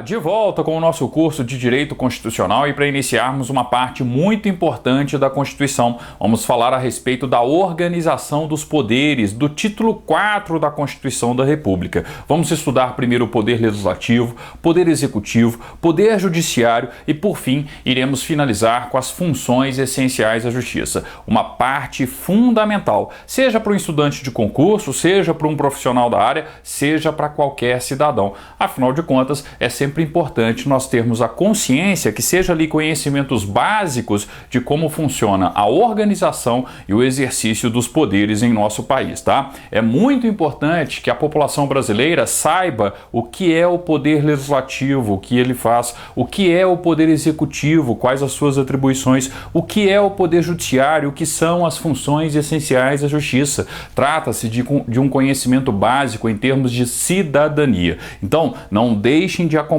De volta com o nosso curso de Direito Constitucional, e para iniciarmos uma parte muito importante da Constituição, vamos falar a respeito da organização dos poderes, do título 4 da Constituição da República. Vamos estudar primeiro o Poder Legislativo, Poder Executivo, Poder Judiciário e, por fim, iremos finalizar com as funções essenciais da Justiça. Uma parte fundamental, seja para um estudante de concurso, seja para um profissional da área, seja para qualquer cidadão. Afinal de contas, é sempre importante nós termos a consciência, que seja ali conhecimentos básicos de como funciona a organização e o exercício dos poderes em nosso país, tá? É muito importante que a população brasileira saiba o que é o poder legislativo, o que ele faz, o que é o poder executivo, quais as suas atribuições, o que é o poder judiciário, o que são as funções essenciais da justiça. Trata-se de um conhecimento básico em termos de cidadania. Então, não deixem de acompanhar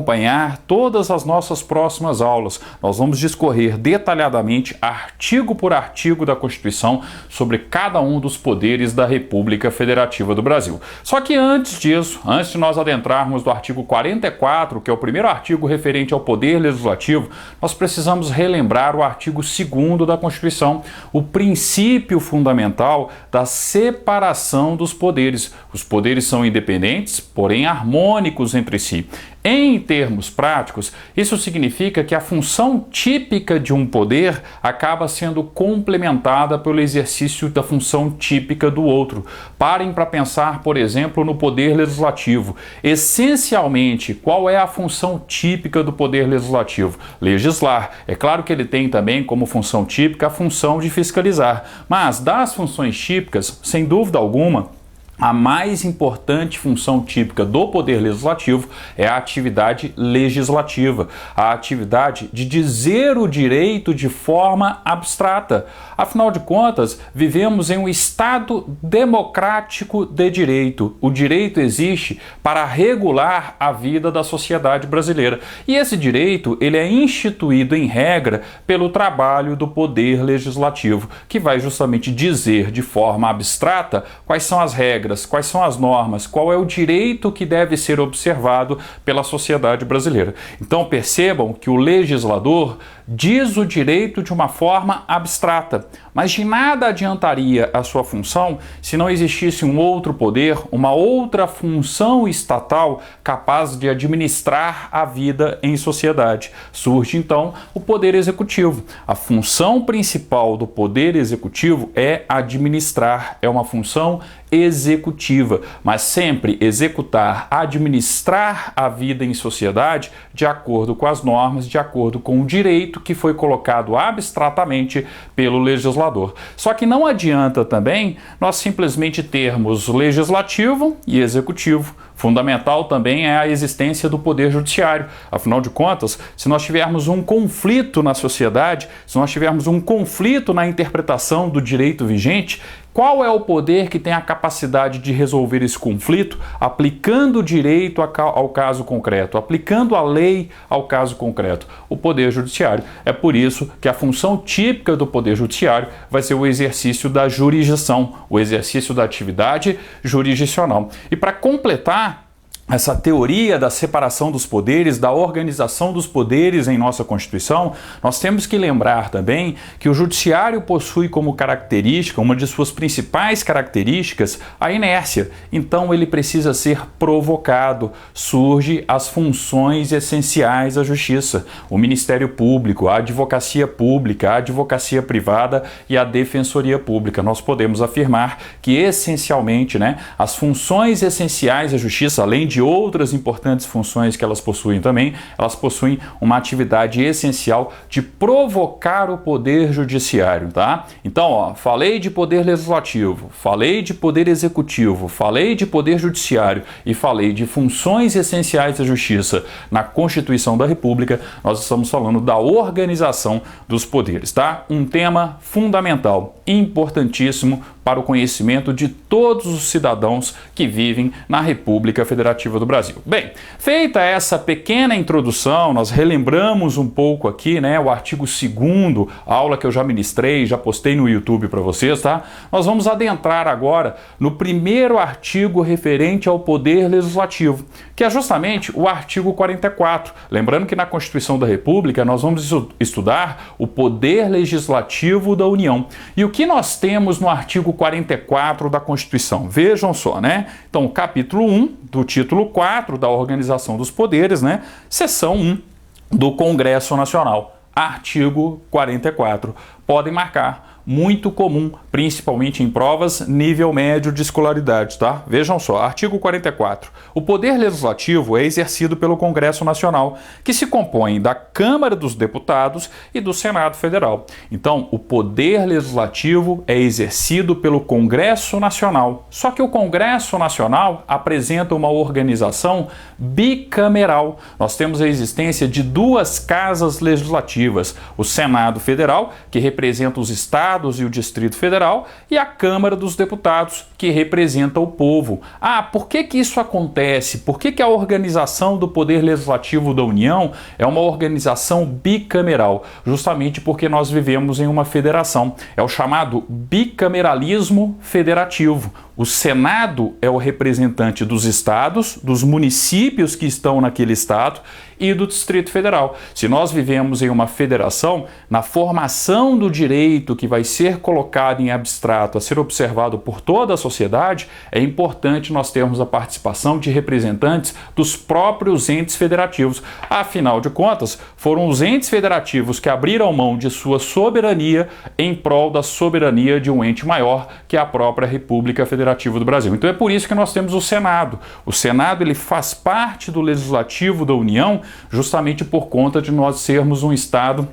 todas as nossas próximas aulas. Nós vamos discorrer detalhadamente, artigo por artigo da Constituição, sobre cada um dos poderes da República Federativa do Brasil. Só que antes disso, antes de nós adentrarmos do artigo 44, que é o primeiro artigo referente ao Poder Legislativo, nós precisamos relembrar o artigo 2º da Constituição, o princípio fundamental da separação dos poderes. Os poderes são independentes, porém harmônicos entre si. Em termos práticos, isso significa que a função típica de um poder acaba sendo complementada pelo exercício da função típica do outro. Parem para pensar, por exemplo, no poder legislativo. Essencialmente, qual é a função típica do poder legislativo? Legislar. É claro que ele tem também como função típica a função de fiscalizar, mas das funções típicas, sem dúvida alguma, a mais importante função típica do Poder Legislativo é a atividade legislativa, a atividade de dizer o direito de forma abstrata. Afinal de contas, vivemos em um Estado democrático de direito. O direito existe para regular a vida da sociedade brasileira. E esse direito, ele é instituído em regra pelo trabalho do Poder Legislativo, que vai justamente dizer de forma abstrata quais são as regras, quais são as normas, qual é o direito que deve ser observado pela sociedade brasileira. Então percebam que o legislador diz o direito de uma forma abstrata, mas de nada adiantaria a sua função se não existisse um outro poder, uma outra função estatal capaz de administrar a vida em sociedade. Surge então o Poder Executivo. A função principal do Poder Executivo é administrar, é uma função executiva, mas sempre executar, administrar a vida em sociedade de acordo com as normas, de acordo com o direito que foi colocado abstratamente pelo legislador. Só que não adianta também nós simplesmente termos legislativo e executivo. Fundamental também é a existência do Poder Judiciário. Afinal de contas, se nós tivermos um conflito na sociedade, se nós tivermos um conflito na interpretação do direito vigente, qual é o poder que tem a capacidade de resolver esse conflito aplicando o direito ao caso concreto, aplicando a lei ao caso concreto? O Poder Judiciário. É por isso que a função típica do Poder Judiciário vai ser o exercício da jurisdição, o exercício da atividade jurisdicional. E para completar essa teoria da separação dos poderes, da organização dos poderes em nossa Constituição, nós temos que lembrar também que o Judiciário possui como característica, uma de suas principais características, a inércia. Então ele precisa ser provocado. Surge as funções essenciais da Justiça, o Ministério Público, a Advocacia Pública, a Advocacia Privada e a Defensoria Pública. Nós podemos afirmar que essencialmente, as funções essenciais da Justiça, além de outras importantes funções que elas possuem também, elas possuem uma atividade essencial de provocar o Poder Judiciário, tá? Então, falei de Poder Legislativo, falei de Poder Executivo, falei de Poder Judiciário e falei de funções essenciais da Justiça na Constituição da República. Nós estamos falando da organização dos poderes, tá? Um tema fundamental, importantíssimo para o conhecimento de todos os cidadãos que vivem na República Federativa do Brasil. Bem, feita essa pequena introdução, nós relembramos um pouco aqui, né, o artigo 2º, aula que eu já ministrei, já postei no YouTube para vocês, tá? Nós vamos adentrar agora no primeiro artigo referente ao Poder Legislativo, que é justamente o artigo 44. Lembrando que na Constituição da República nós vamos estudar o Poder Legislativo da União. E o que nós temos no artigo 44 da Constituição? Vejam só, né? Então, capítulo 1 do título 4 da Organização dos Poderes, né? Seção 1 do Congresso Nacional. Artigo 44. Podem marcar. Muito comum, principalmente em provas nível médio de escolaridade, tá? Vejam só, artigo 44. O poder legislativo é exercido pelo Congresso Nacional, que se compõe da Câmara dos Deputados e do Senado Federal. Então, o poder legislativo é exercido pelo Congresso Nacional. Só que o Congresso Nacional apresenta uma organização bicameral. Nós temos a existência de duas casas legislativas, o Senado Federal, que representa os estados e o Distrito Federal, e a Câmara dos Deputados, que representa o povo. Por que isso acontece? Por que a organização do Poder Legislativo da União é uma organização bicameral? Justamente porque nós vivemos em uma federação. É o chamado bicameralismo federativo. O Senado é o representante dos estados, dos municípios que estão naquele estado e do Distrito Federal. Se nós vivemos em uma federação, na formação do direito que vai ser colocado em abstrato a ser observado por toda a sociedade, é importante nós termos a participação de representantes dos próprios entes federativos. Afinal de contas, foram os entes federativos que abriram mão de sua soberania em prol da soberania de um ente maior, que é a própria República Federativa do Brasil. Então é por isso que nós temos o Senado. O Senado ele faz parte do Legislativo da União justamente por conta de nós sermos um Estado,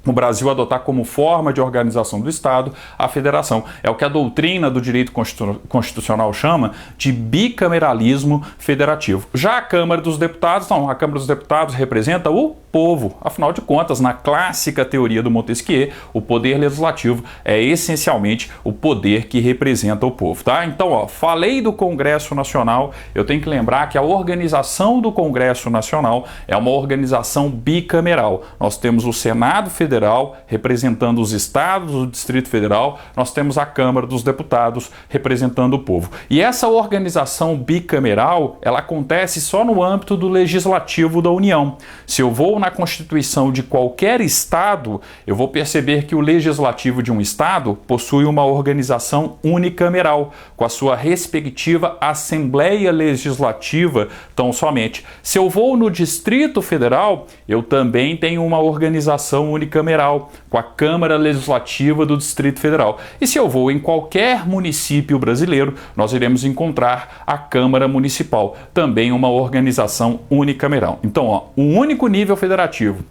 o Brasil adotar como forma de organização do Estado a federação. É o que a doutrina do direito constitucional chama de bicameralismo federativo. Já a Câmara dos Deputados, não, a Câmara dos Deputados representa o povo. Afinal de contas, na clássica teoria do Montesquieu, o poder legislativo é essencialmente o poder que representa o povo, tá? Então, falei do Congresso Nacional, eu tenho que lembrar que a organização do Congresso Nacional é uma organização bicameral. Nós temos o Senado Federal representando os estados do Distrito Federal, nós temos a Câmara dos Deputados representando o povo. E essa organização bicameral, ela acontece só no âmbito do Legislativo da União. Se eu vou na Constituição de qualquer estado, eu vou perceber que o legislativo de um estado possui uma organização unicameral, com a sua respectiva Assembleia Legislativa tão somente. Se eu vou no Distrito Federal, eu também tenho uma organização unicameral, com a Câmara Legislativa do Distrito Federal. E se eu vou em qualquer município brasileiro, nós iremos encontrar a Câmara Municipal, também uma organização unicameral. Então, o único nível federativo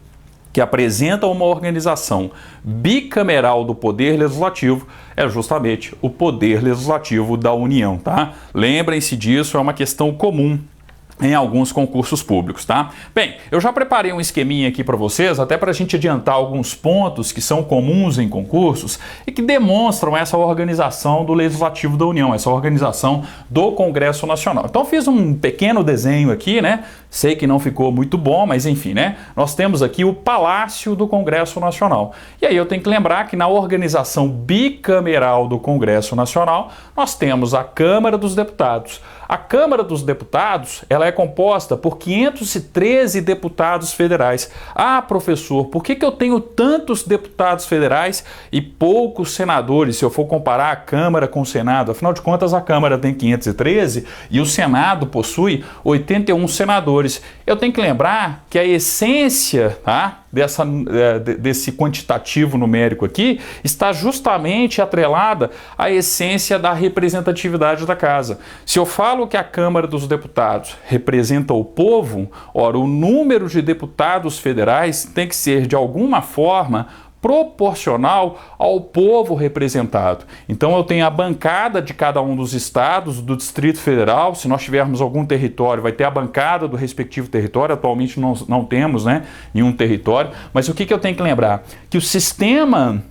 que apresenta uma organização bicameral do Poder Legislativo é justamente o Poder Legislativo da União, tá? Lembrem-se disso, é uma questão comum em alguns concursos públicos, tá? Bem, eu já preparei um esqueminha aqui para vocês, até para a gente adiantar alguns pontos que são comuns em concursos e que demonstram essa organização do Legislativo da União, essa organização do Congresso Nacional. Então fiz um pequeno desenho aqui, né? Sei que não ficou muito bom, mas enfim, né? Nós temos aqui o Palácio do Congresso Nacional. E aí eu tenho que lembrar que na organização bicameral do Congresso Nacional, nós temos a Câmara dos Deputados. A Câmara dos Deputados, ela é composta por 513 deputados federais. Professor, por que eu tenho tantos deputados federais e poucos senadores, se eu for comparar a Câmara com o Senado? Afinal de contas, a Câmara tem 513 e o Senado possui 81 senadores. Eu tenho que lembrar que a essência, tá, desse quantitativo numérico aqui está justamente atrelada à essência da representatividade da casa. Se eu falo que a Câmara dos Deputados representa o povo, ora, o número de deputados federais tem que ser, de alguma forma, proporcional ao povo representado. Então eu tenho a bancada de cada um dos estados, do Distrito Federal. Se nós tivermos algum território, vai ter a bancada do respectivo território. Atualmente não temos, né, nenhum território. Mas o que eu tenho que lembrar? Que o sistema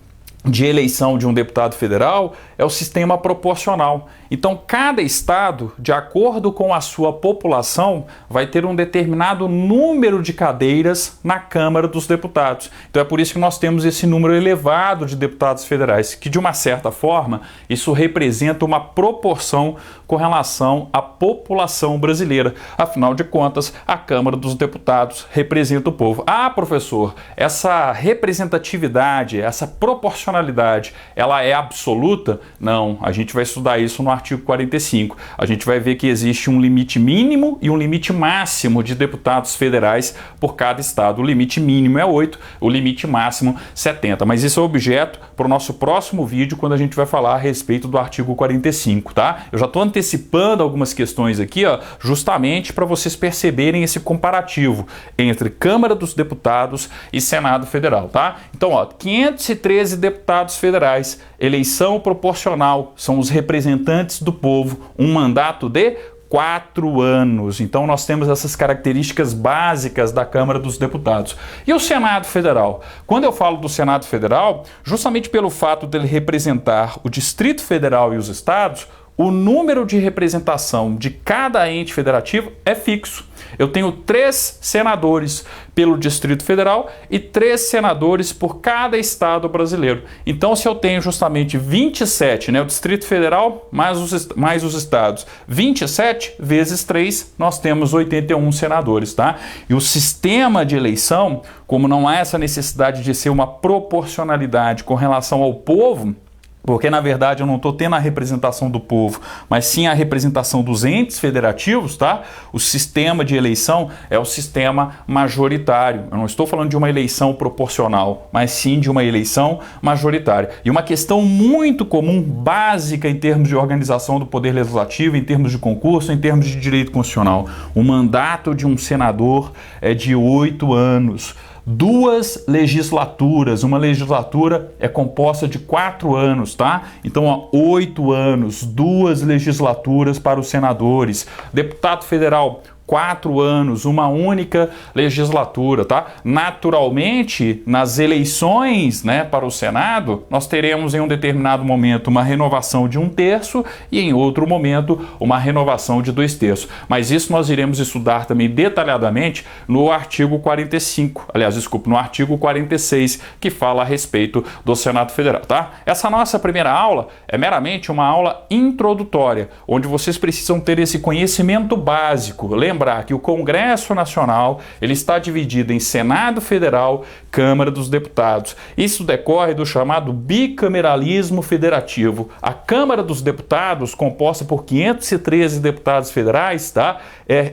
de eleição de um deputado federal é o sistema proporcional. Então, cada estado, de acordo com a sua população, vai ter um determinado número de cadeiras na Câmara dos Deputados. Então, é por isso que nós temos esse número elevado de deputados federais, que, de uma certa forma, isso representa uma proporção com relação à população brasileira. Afinal de contas, a Câmara dos Deputados representa o povo. Ah, professor, essa representatividade, essa proporcionalidade, ela é absoluta? Não, a gente vai estudar isso no artigo 45. A gente vai ver que existe um limite mínimo e um limite máximo de deputados federais por cada estado. O limite mínimo é 8, o limite máximo 70. Mas isso é objeto para o nosso próximo vídeo, quando a gente vai falar a respeito do artigo 45, tá? Eu já estou antecipando algumas questões aqui, ó, justamente para vocês perceberem esse comparativo entre Câmara dos Deputados e Senado Federal, tá? Então, ó, 513 deputados federais, eleição proporcional, são os representantes do povo, um mandato de 4 anos. Então nós temos essas características básicas da Câmara dos Deputados. E o Senado Federal? Quando eu falo do Senado Federal, justamente pelo fato dele representar o Distrito Federal e os estados, o número de representação de cada ente federativo é fixo. Eu tenho 3 senadores pelo Distrito Federal e 3 senadores por cada estado brasileiro. Então, se eu tenho justamente 27, né, o Distrito Federal mais os estados, 27 vezes 3, nós temos 81 senadores, tá? E o sistema de eleição, como não há essa necessidade de ser uma proporcionalidade com relação ao povo, porque, na verdade, eu não estou tendo a representação do povo, mas sim a representação dos entes federativos, tá? O sistema de eleição é o sistema majoritário. Eu não estou falando de uma eleição proporcional, mas sim de uma eleição majoritária. E uma questão muito comum, básica em termos de organização do Poder Legislativo, em termos de concurso, em termos de direito constitucional. O mandato de um senador é de 8 anos. 2 legislaturas, uma legislatura é composta de 4 anos, tá? Então, ó, 8 anos, 2 legislaturas para os senadores. Deputado federal, 4 anos, uma única legislatura, tá? Naturalmente, nas eleições, né, para o Senado, nós teremos em um determinado momento uma renovação de 1/3 e em outro momento uma renovação de 2/3. Mas isso nós iremos estudar também detalhadamente no artigo 45, aliás, desculpe, no artigo 46, que fala a respeito do Senado Federal, tá? Essa nossa primeira aula é meramente uma aula introdutória, onde vocês precisam ter esse conhecimento básico. Lembrar que o Congresso Nacional ele está dividido em Senado Federal, Câmara dos Deputados. Isso decorre do chamado bicameralismo federativo. A Câmara dos Deputados, composta por 513 deputados federais, tá?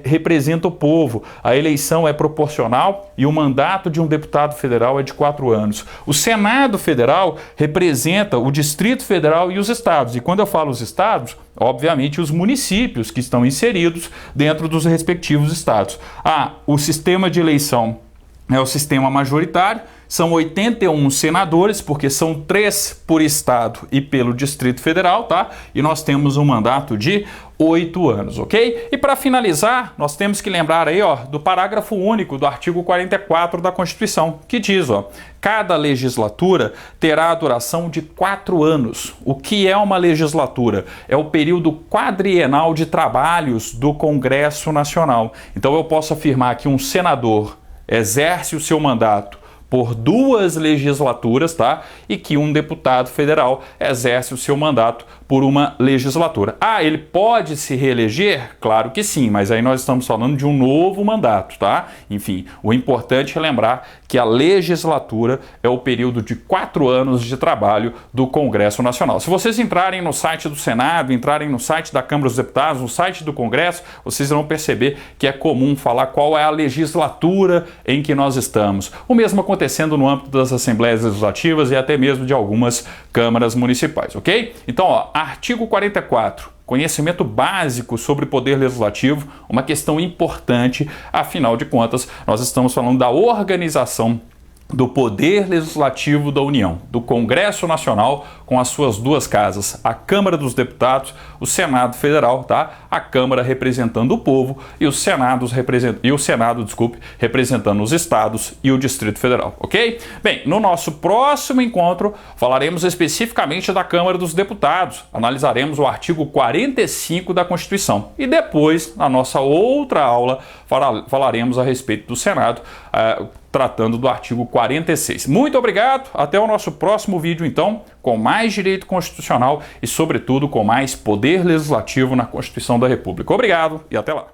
Representa o povo. A eleição é proporcional e o mandato de um deputado federal é de 4 anos. O Senado Federal representa o Distrito Federal e os estados. E quando eu falo os estados, obviamente os municípios que estão inseridos dentro dos respectivos estados. O sistema de eleição é o sistema majoritário, são 81 senadores, porque são 3 por estado e pelo Distrito Federal, tá? E nós temos um mandato de 8 anos, ok? E para finalizar, nós temos que lembrar aí, ó, do parágrafo único do artigo 44 da Constituição, que diz, ó, cada legislatura terá a duração de 4 anos. O que é uma legislatura? É o período quadrienal de trabalhos do Congresso Nacional. Então eu posso afirmar que um senador exerce o seu mandato por 2 legislaturas, tá? E que um deputado federal exerce o seu mandato por uma legislatura. Ele pode se reeleger? Claro que sim, mas aí nós estamos falando de um novo mandato, tá? Enfim, o importante é lembrar que a legislatura é o período de 4 anos de trabalho do Congresso Nacional. Se vocês entrarem no site do Senado, entrarem no site da Câmara dos Deputados, no site do Congresso, vocês vão perceber que é comum falar qual é a legislatura em que nós estamos. O mesmo acontecendo no âmbito das Assembleias Legislativas e até mesmo de algumas câmaras municipais, ok? Então, ó, artigo 44. Conhecimento básico sobre poder legislativo, uma questão importante, afinal de contas, nós estamos falando da organização do Poder Legislativo da União, do Congresso Nacional, com as suas duas casas, a Câmara dos Deputados, o Senado Federal, tá? A Câmara representando o povo e o Senado, representando os estados e o Distrito Federal, ok? Bem, no nosso próximo encontro falaremos especificamente da Câmara dos Deputados, analisaremos o artigo 45 da Constituição e depois, na nossa outra aula, falaremos a respeito do Senado, tratando do artigo 46. Muito obrigado, até o nosso próximo vídeo então, com mais direito constitucional e sobretudo com mais poder legislativo na Constituição da República. Obrigado e até lá.